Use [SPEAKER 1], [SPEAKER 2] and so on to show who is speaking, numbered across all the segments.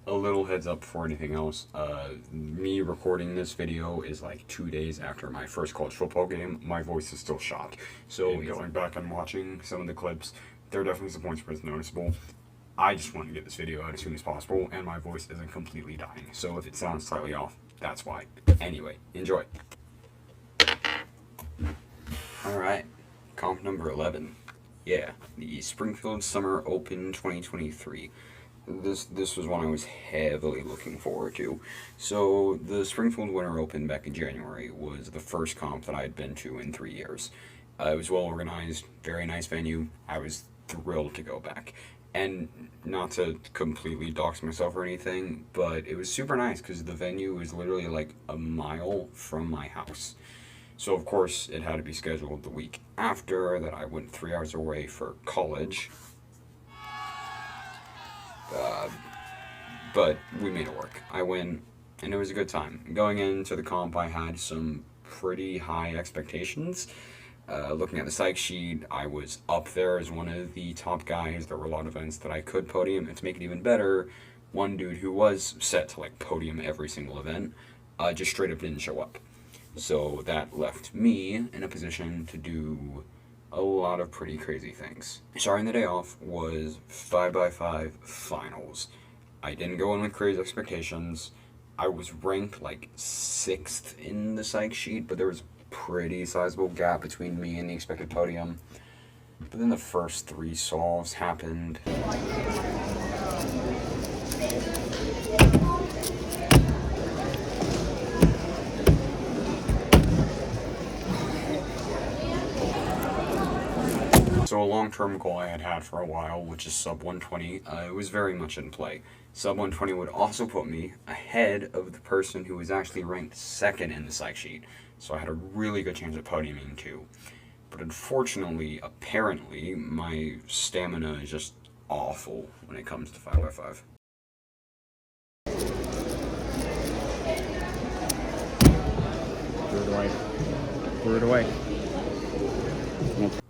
[SPEAKER 1] A little heads up before anything else, me recording this video is like 2 days after my first college football game. My voice is still shot. So going back and watching some of the clips, there are definitely some points where it's noticeable. I just want to get this video out as soon as possible, and my voice isn't completely dying. So if it sounds slightly off, that's why. Anyway, enjoy. Alright, comp number 11. Yeah, the Springfield Summer Open 2023. This was one I was heavily looking forward to. So the Springfield Winter Open back in January was the first comp that I had been to in 3 years. It was well organized, very nice venue. I was thrilled to go back. And not to completely dox myself or anything, but it was super nice because the venue was literally like a mile from my house. So of course it had to be scheduled the week after that. I went 3 hours away for college. But we made it work. I went, and it was a good time. Going into the comp, I had some pretty high expectations. Looking at the psych sheet, I was up there as one of the top guys. There were a lot of events that I could podium, and to make it even better, one dude who was set to like podium every single event, just straight up didn't show up. So that left me in a position to do a lot of pretty crazy things. Starting the day off was 5x5 finals. I didn't go in with crazy expectations. I was ranked like 6th in the psych sheet, but there was a pretty sizable gap between me and the expected podium. But then the first 3 solves happened. So a long-term goal I had for a while, which is sub 120, it was very much in play. Sub 120 would also put me ahead of the person who was actually ranked 2nd in the psych sheet. So I had a really good chance of podiuming too. But unfortunately, apparently, my stamina is just awful when it comes to 5x5.
[SPEAKER 2] Threw it away.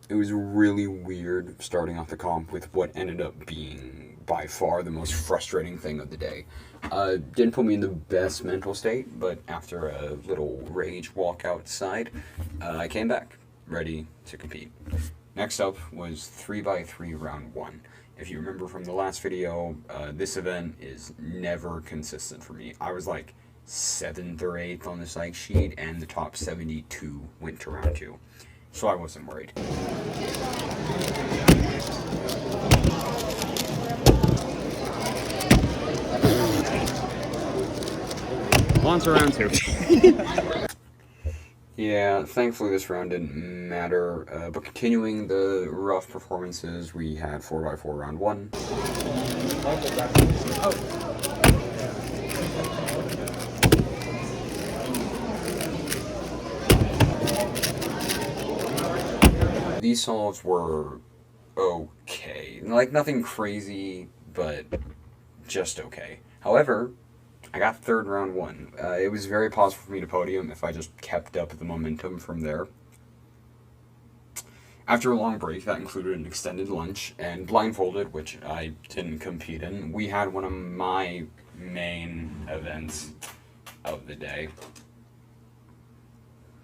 [SPEAKER 1] It was really weird starting off the comp with what ended up being by far the most frustrating thing of the day. Didn't put me in the best mental state, but after a little rage walk outside, I came back, ready to compete. Next up was 3x3 round 1. If you remember from the last video, this event is never consistent for me. I was like 7th or 8th on the psych sheet, and the top 72 went to round 2. So I wasn't worried.
[SPEAKER 2] On to round 2.
[SPEAKER 1] Yeah, thankfully this round didn't matter, but continuing the rough performances, we had 4x4 round 1. These solves were okay. Like, nothing crazy, but just okay. However, I got 3rd round 1. It was very possible for me to podium if I just kept up the momentum from there. After a long break, that included an extended lunch, and blindfolded, which I didn't compete in, we had one of my main events of the day.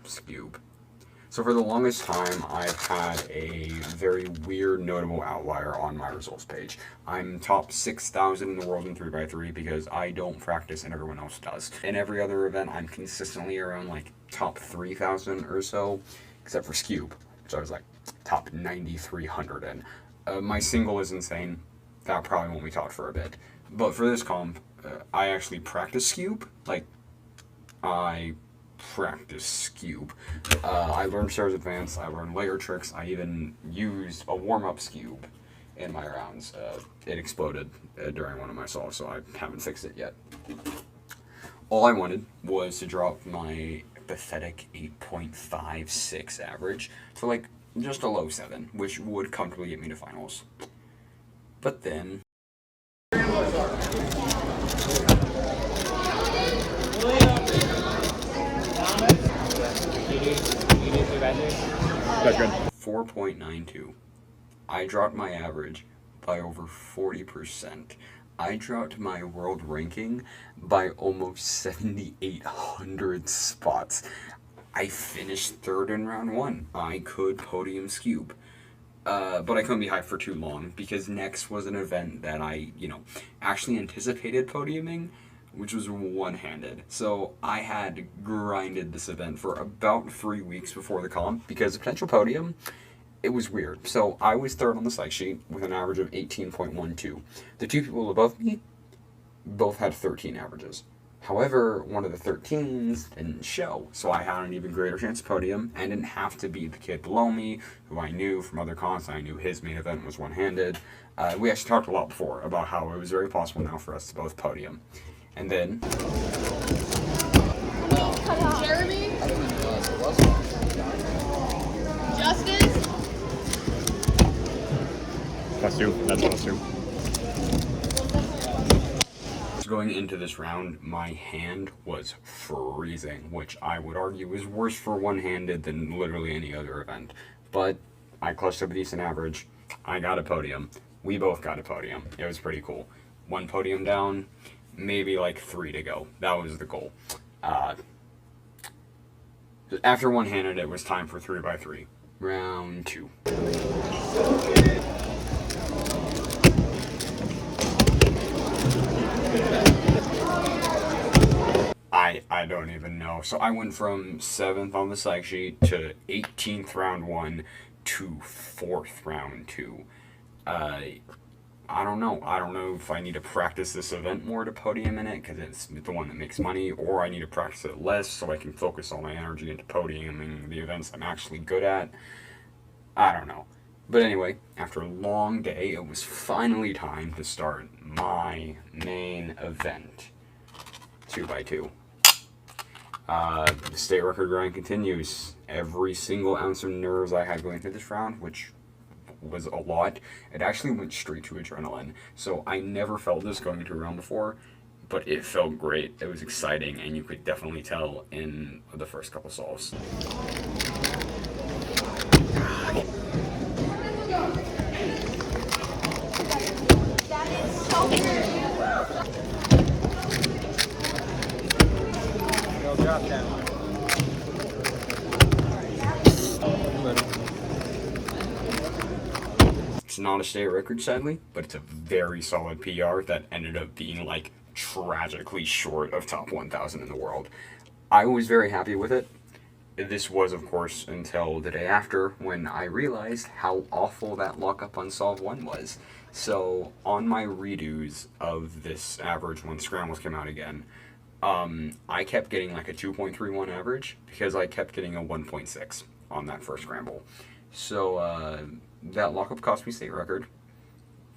[SPEAKER 1] Scoob. So for the longest time, I've had a very weird, notable outlier on my results page. I'm top 6,000 in the world in 3x3 because I don't practice and everyone else does. In every other event, I'm consistently around like top 3,000 or so, except for Scoob, which I was like top 9,300 in. My single is insane. That probably won't be taught for a bit. But for this comp, I actually practice Scoob. Like, I practice Scoob. I learned Stairs Advanced, I learned layer tricks, I even used a warm-up Scoob in my rounds. It exploded during one of my solves, so I haven't fixed it yet. All I wanted was to drop my pathetic 8.56 average to like just a low 7, which would comfortably get me to finals. But then
[SPEAKER 2] That's good.
[SPEAKER 1] 4.92. I dropped my average by over 40%. I dropped my world ranking by almost 7,800 spots. I finished third in round one. I could podium Scube. But I couldn't be hyped for too long because next was an event that I, actually anticipated podiuming, which was one-handed. So I had grinded this event for about 3 weeks before the comp because the potential podium, it was weird. So I was third on the psych sheet with an average of 18.12. The two people above me both had 13 averages. However, one of the 13s didn't show, so I had an even greater chance of podium and didn't have to beat the kid below me, who I knew from other cons. I knew his main event was one-handed. We actually talked a lot before about how it was very possible now for us to both podium. And then...
[SPEAKER 3] Jeremy? Justice?
[SPEAKER 2] That's two. That's plus two.
[SPEAKER 1] Going into this round, my hand was freezing, which I would argue is worse for one-handed than literally any other event. But I clutched up a decent average. I got a podium. We both got a podium. It was pretty cool. One podium down, maybe like 3 to go. That was the goal. After one-handed, it was time for 3x3. Round 2. I don't even know. So I went from 7th on the psych sheet to 18th round 1 to 4th round 2. I don't know. I don't know if I need to practice this event more to podium in it because it's the one that makes money, or I need to practice it less so I can focus all my energy into podiuming the events I'm actually good at. I don't know. But anyway, after a long day, it was finally time to start my main event. 2x2. The state record grind continues. Every single ounce of nerves I had going through this round, which was a lot, it actually went straight to adrenaline. So I never felt this going into a round before, but it felt great. It was exciting, and you could definitely tell in the first couple solves.
[SPEAKER 3] That is so weird.
[SPEAKER 2] Drop that one.
[SPEAKER 1] It's not a state record, sadly, but it's a very solid PR that ended up being like tragically short of top 1,000 in the world. I was very happy with it. This was, of course, until the day after when I realized how awful that lockup on Solve 1 was. So, on my redos of this average when Scrambles came out again, I kept getting like a 2.31 average because I kept getting a 1.6 on that first scramble. So that lockup cost me state record,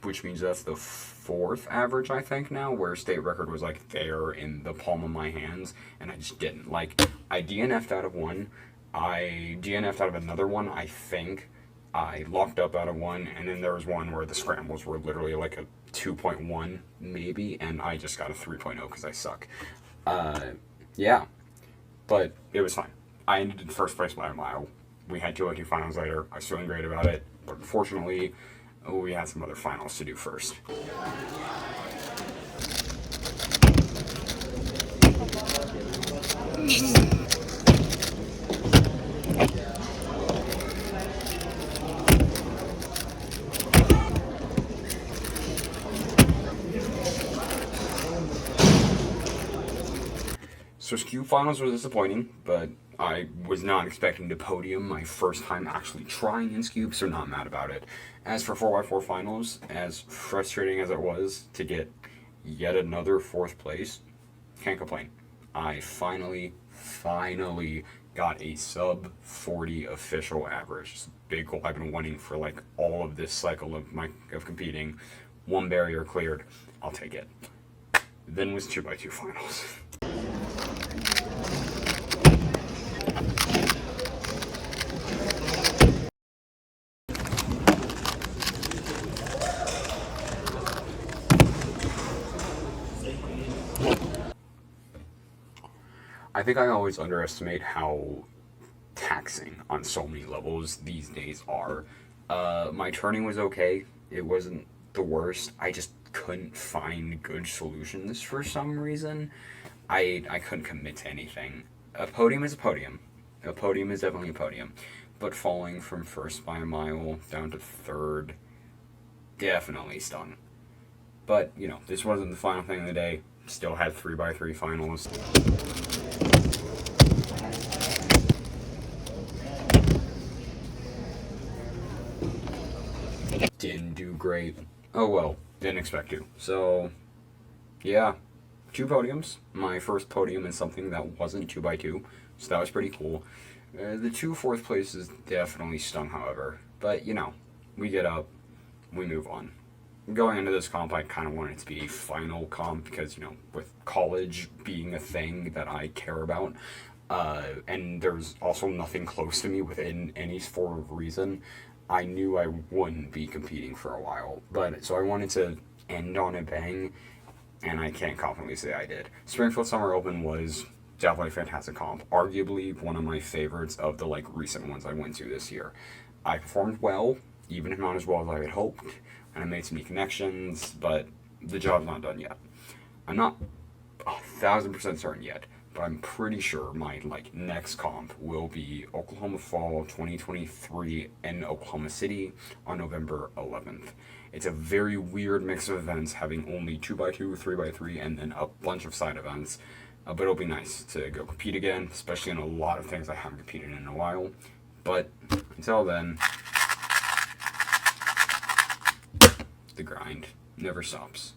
[SPEAKER 1] which means that's the 4th average I think now, where state record was like there in the palm of my hands, and I just didn't. Like, I DNF'd out of one, I DNF'd out of another one, I think. I locked up out of one, and then there was one where the scrambles were literally like a 2.1 maybe, and I just got a 3.0 because I suck. Yeah, but it was fine. I ended in first place by a mile. We had 202 finals later. I was feeling great about it, but unfortunately, we had some other finals to do first. So SKU finals were disappointing, but I was not expecting to podium my first time actually trying in SKU, so not mad about it. As for 4x4 finals, as frustrating as it was to get yet another 4th place, can't complain. I finally got a sub 40 official average. It's a big goal I've been wanting for like all of this cycle of competing. One barrier cleared, I'll take it. Then was 2x2 finals. I think I always underestimate how taxing on so many levels these days are. My turning was okay. It wasn't the worst. I just couldn't find good solutions for some reason. I couldn't commit to anything. A podium is a podium. A podium is definitely a podium. But falling from first by a mile down to third definitely stung. But, you know, this wasn't the final thing of the day. Still had 3x3 finals. Didn't do great. Oh well, didn't expect to. So, yeah, 2 podiums. My first podium in something that wasn't 2x2, so that was pretty cool. The 2 fourth places definitely stung, however. But, you know, we get up, we move on. Going into this comp, I kind of wanted it to be a final comp because, you know, with college being a thing that I care about, and there's also nothing close to me within any sort of reason, I knew I wouldn't be competing for a while. But so I wanted to end on a bang, and I can't confidently say I did. Springfield Summer Open was definitely a fantastic comp. Arguably one of my favorites of the recent ones I went to this year. I performed well, even if not as well as I had hoped, and I made some new connections, but the job's not done yet. I'm not 1,000% certain yet, but I'm pretty sure my next comp will be Oklahoma Fall 2023 in Oklahoma City on November 11th. It's a very weird mix of events, having only 2x2, 3x3, and then a bunch of side events. But it'll be nice to go compete again, especially in a lot of things I haven't competed in a while. But until then, the grind never stops.